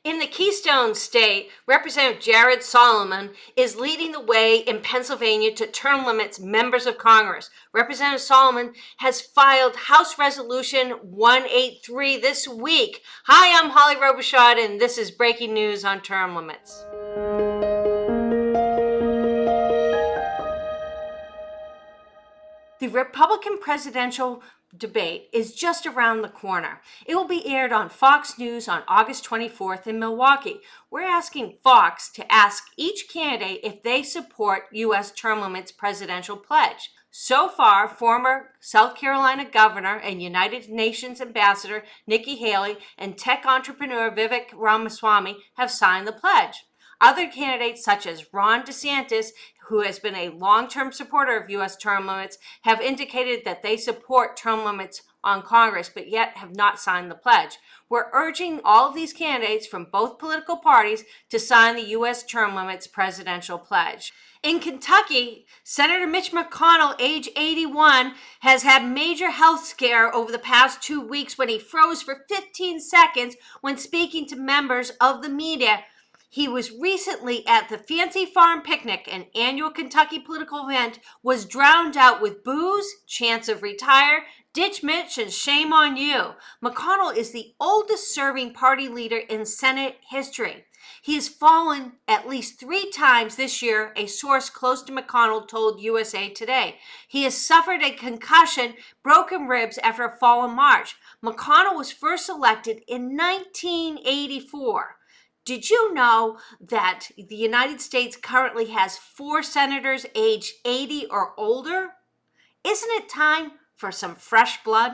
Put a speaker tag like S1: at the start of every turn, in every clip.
S1: In the Keystone State, Representative Jared Solomon is leading the way in Pennsylvania to term limits members of Congress. Representative Solomon has filed House Resolution 183 this week. Hi, I'm Holly Robichaud, and this is breaking news on term limits. The Republican presidential debate is just around the corner. It will be aired on Fox News on August 24th in Milwaukee. We're asking Fox to ask each candidate if they support U.S. term limits presidential pledge. So far, former South Carolina governor and United Nations ambassador Nikki Haley and tech entrepreneur Vivek Ramaswamy have signed the pledge. Other candidates such as Ron DeSantis, who has been a long-term supporter of U.S. term limits, have indicated that they support term limits on Congress, but yet have not signed the pledge. We're urging all of these candidates from both political parties to sign the U.S. term limits presidential pledge. In Kentucky, Senator Mitch McConnell, age 81, has had major health scare over the past 2 weeks when he froze for 15 seconds when speaking to members of the media. He was recently at the Fancy Farm Picnic, an annual Kentucky political event, was drowned out with booze, chants of retire, ditch Mitch, and shame on you. McConnell is the oldest serving party leader in Senate history. He has fallen at least 3 times this year, a source close to McConnell told USA Today. He has suffered a concussion, broken ribs after a fall in March. McConnell was first elected in 1984. Did you know that the United States currently has 4 senators aged 80 or older? Isn't it time for some fresh blood?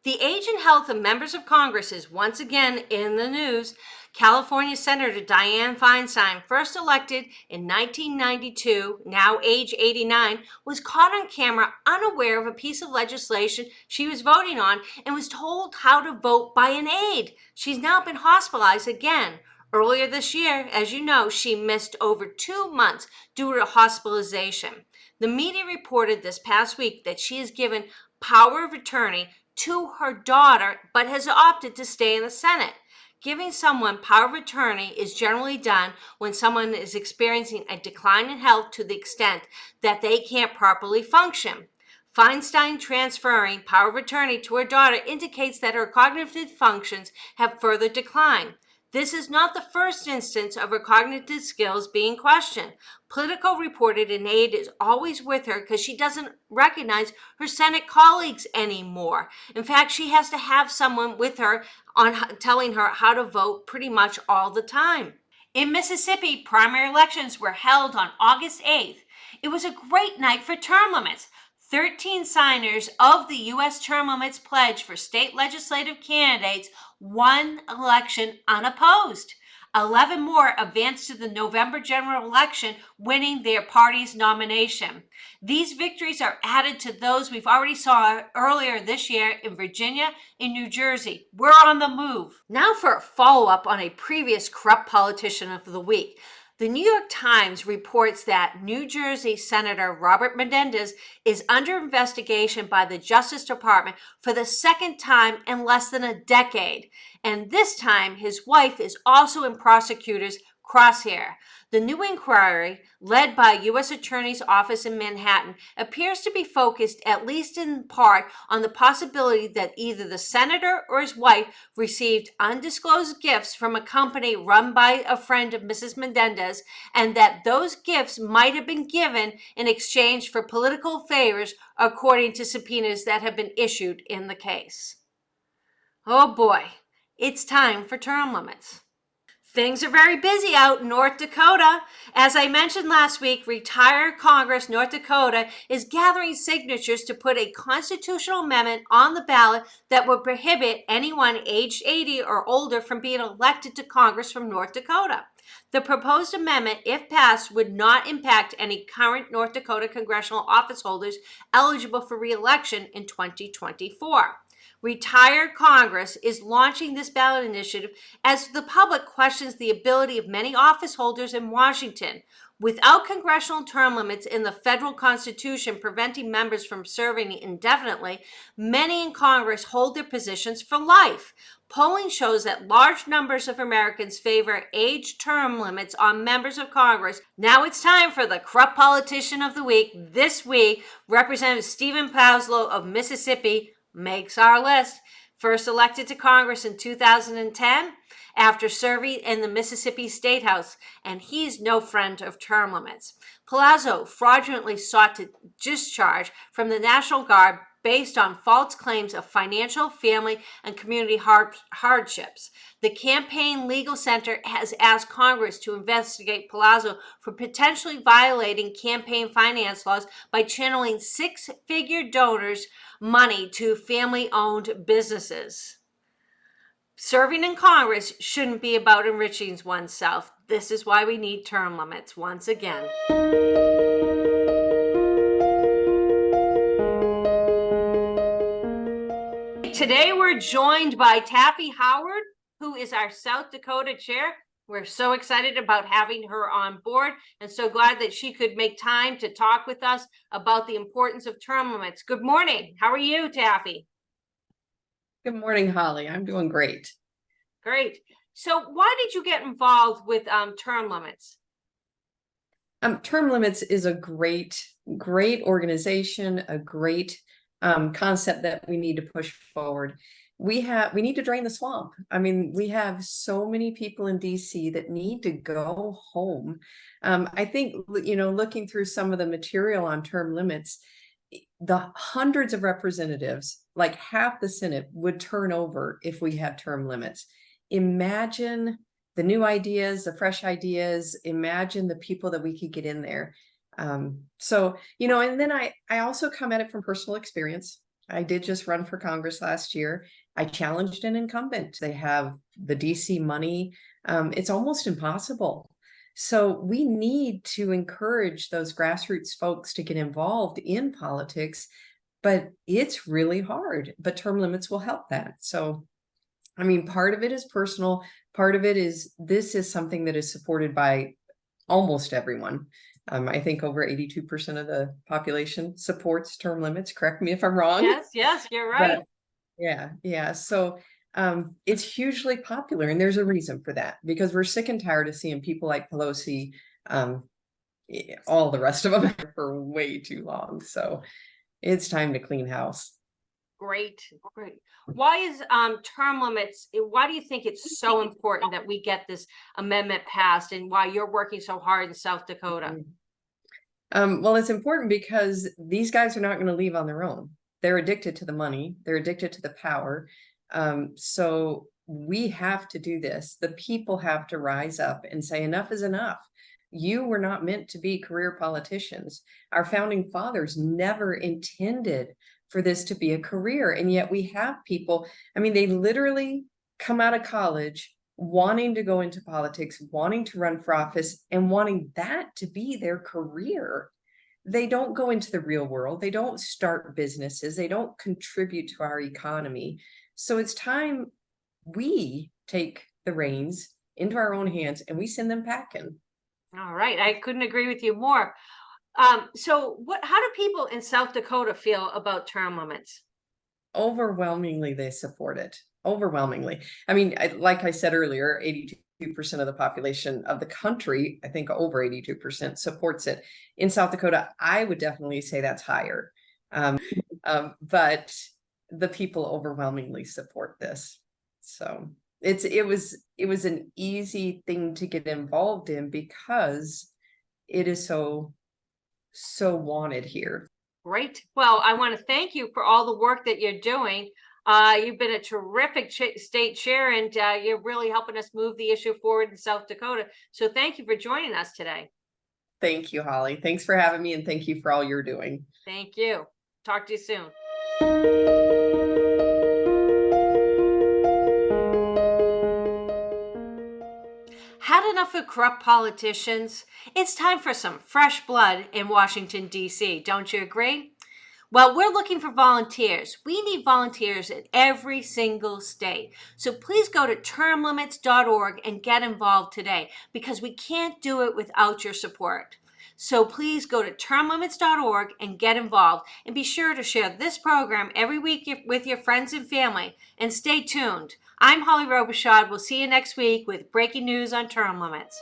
S1: The age and health of members of Congress is once again in the news. California Senator Dianne Feinstein, first elected in 1992, now age 89, was caught on camera unaware of a piece of legislation she was voting on and was told how to vote by an aide. She's now been hospitalized again. Earlier this year, as you know, she missed over 2 months due to hospitalization. The media reported this past week that she has given power of attorney to her daughter, but has opted to stay in the Senate. Giving someone power of attorney is generally done when someone is experiencing a decline in health to the extent that they can't properly function. Feinstein transferring power of attorney to her daughter indicates that her cognitive functions have further declined. This is not the first instance of her cognitive skills being questioned. Politico reported an aide is always with her because she doesn't recognize her Senate colleagues anymore. In fact, she has to have someone with her on telling her how to vote pretty much all the time. In Mississippi, primary elections were held on August 8th. It was a great night for term limits. 13 signers of the U.S. term limits pledge for state legislative candidates won election unopposed. 11 more advanced to the November general election, winning their party's nomination. These victories are added to those we've already saw earlier this year in Virginia and New Jersey. We're on the move. Now for a follow-up on a previous corrupt politician of the week. The New York Times reports that New Jersey Senator Robert Menendez is under investigation by the Justice Department for the second time in less than a decade. And this time, his wife is also in prosecutors' crosshair. The new inquiry, led by U.S. Attorney's Office in Manhattan, appears to be focused, at least in part, on the possibility that either the senator or his wife received undisclosed gifts from a company run by a friend of Mrs. Menendez, and that those gifts might have been given in exchange for political favors, according to subpoenas that have been issued in the case. Oh boy, it's time for term limits. Things are very busy out in North Dakota. As I mentioned last week, Retire Congress North Dakota is gathering signatures to put a constitutional amendment on the ballot that would prohibit anyone aged 80 or older from being elected to Congress from North Dakota. The proposed amendment, if passed, would not impact any current North Dakota congressional office holders eligible for re-election in 2024. Retire Congress is launching this ballot initiative as the public questions the ability of many office holders in Washington. Without congressional term limits in the federal Constitution preventing members from serving indefinitely, many in Congress hold their positions for life. Polling shows that large numbers of Americans favor age term limits on members of Congress. Now it's time for the corrupt politician of the week. This week, Representative Stephen Pazlow of Mississippi makes our list. First elected to Congress in 2010 after serving in the Mississippi State House, and he's no friend of term limits. Palazzo fraudulently sought to discharge from the National Guard based on false claims of financial, family, and community hardships. The Campaign Legal Center has asked Congress to investigate Palazzo for potentially violating campaign finance laws by channeling six-figure donors' money to family-owned businesses. Serving in Congress shouldn't be about enriching oneself. This is why we need term limits once again. Today we're joined by Taffy Howard, who is our South Dakota chair. We're so excited about having her on board and so glad that she could make time to talk with us about the importance of term limits. Good morning. How are you, Taffy?
S2: Good morning, Holly. I'm doing great.
S1: Great. So why did you get involved with term limits?
S2: Term limits is a great organization, a great concept that we need to push forward. We need to drain the swamp. I mean, we have so many people in DC that need to go home. I think, looking through some of the material on term limits, the hundreds of representatives, like half the Senate, would turn over if we had term limits. Imagine the new ideas, the fresh ideas, imagine the people that we could get in there. And then I also come at it from personal experience. I did just run for Congress last year. I challenged an incumbent. They have the DC money. It's almost impossible. So we need to encourage those grassroots folks to get involved in politics, but it's really hard, but term limits will help that. So, I mean, part of it is personal. Part of it is, this is something that is supported by almost everyone. I think over 82% of the population supports term limits. Correct me if I'm wrong.
S1: Yes, you're right.
S2: But yeah. So it's hugely popular, and there's a reason for that, because we're sick and tired of seeing people like Pelosi, all the rest of them for way too long. So it's time to clean house.
S1: Great. Why is term limits, why do you think it's so important that we get this amendment passed, and why you're working so hard in South Dakota?
S2: Well, it's important because these guys are not going to leave on their own. They're addicted to the money. They're addicted to the power. So we have to do this. The people have to rise up and say enough is enough. You were not meant to be career politicians. Our founding fathers never intended for this to be a career. And yet we have people, I mean, they literally come out of college wanting to go into politics, wanting to run for office, and wanting that to be their career. They don't go into the real world. They don't start businesses. They don't contribute to our economy. So it's time we take the reins into our own hands and we send them packing.
S1: All right. I couldn't agree with you more. So how do people in South Dakota feel about term limits?
S2: Overwhelmingly, they support it. Overwhelmingly. I mean, like I said earlier, 82% of the population of the country, I think over 82% supports it. In South Dakota, I would definitely say that's higher. But the people overwhelmingly support this. So it was an easy thing to get involved in because it is so wanted here.
S1: Great. Well, I want to thank you for all the work that you're doing. You've been a terrific state chair, and you're really helping us move the issue forward in South Dakota. So thank you for joining us today.
S2: Thank you, Holly. Thanks for having me, and thank you for all you're doing.
S1: Thank you. Talk to you soon. Had enough of corrupt politicians? It's time for some fresh blood in Washington, D.C. Don't you agree? Well, we're looking for volunteers. We need volunteers in every single state. So please go to termlimits.org and get involved today, because we can't do it without your support. So please go to termlimits.org and get involved, and be sure to share this program every week with your friends and family. And stay tuned. I'm Holly Robichaud. We'll see you next week with breaking news on term limits.